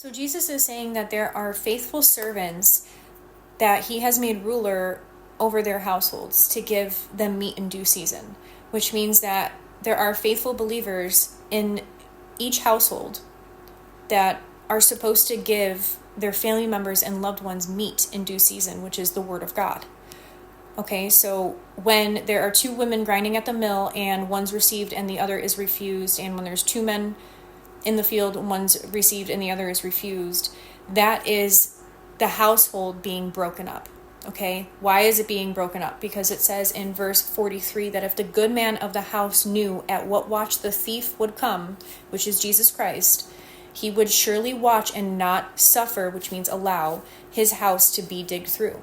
So Jesus is saying that there are faithful servants that he has made ruler over their households to give them meat in due season, which means that there are faithful believers in each household that are supposed to give their family members and loved ones meat in due season, which is the word of God. Okay, so when there are two women grinding at the mill and one's received and the other is refused, and when there's two men in the field, one's received and the other is refused, that is the household being broken up. Okay, why is it being broken up? Because it says in verse 43 that if the good man of the house knew at what watch the thief would come, which is Jesus Christ, he would surely watch and not suffer, which means allow, his house to be digged through.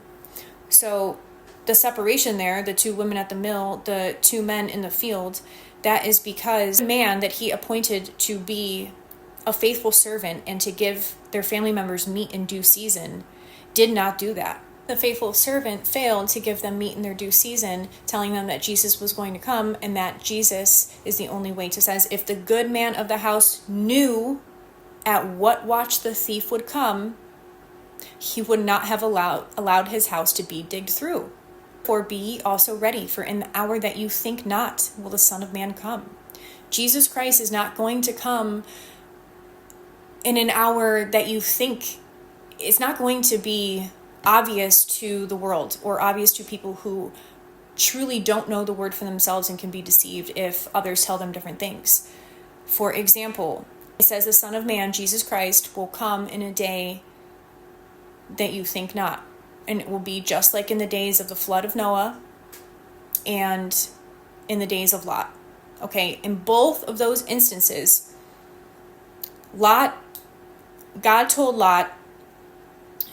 So the separation there, the two women at the mill, the two men in the field, that is because the man that he appointed to be a faithful servant and to give their family members meat in due season did not do that. The faithful servant failed to give them meat in their due season, telling them that Jesus was going to come and that Jesus is the only way to. Says, if the good man of the house knew at what watch the thief would come, he would not have allowed his house to be digged through. For be ye also ready, for in the hour that you think not will the Son of Man come. Jesus Christ is not going to come in an hour that you think. It's not going to be obvious to the world or obvious to people who truly don't know the word for themselves and can be deceived if others tell them different things. For example, it says the Son of Man, Jesus Christ, will come in a day that you think not. And it will be just like in the days of the flood of Noah and in the days of Lot. Okay, in both of those instances, God told Lot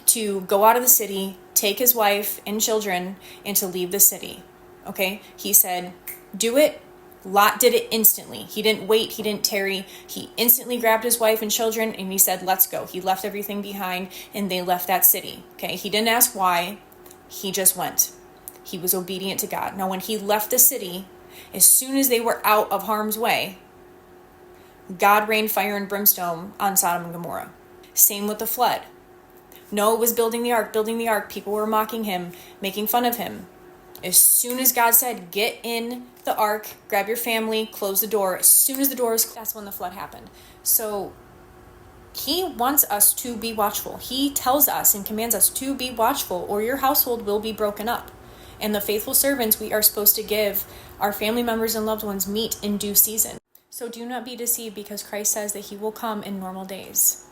to go out of the city, take his wife and children, and to leave the city. Okay, he said, do it. Lot did it instantly. He didn't wait. He didn't tarry. He instantly grabbed his wife and children and he said, let's go. He left everything behind and they left that city. Okay. He didn't ask why. He just went. He was obedient to God. Now, when he left the city, as soon as they were out of harm's way, God rained fire and brimstone on Sodom and Gomorrah. Same with the flood. Noah was building the ark. People were mocking him, making fun of him. As soon as God said, get in the ark, grab your family, close the door, as soon as the door is closed, that's when the flood happened. So he wants us to be watchful. He tells us and commands us to be watchful, or your household will be broken up. And the faithful servants, we are supposed to give our family members and loved ones meat in due season. So do not be deceived, because Christ says that he will come in normal days.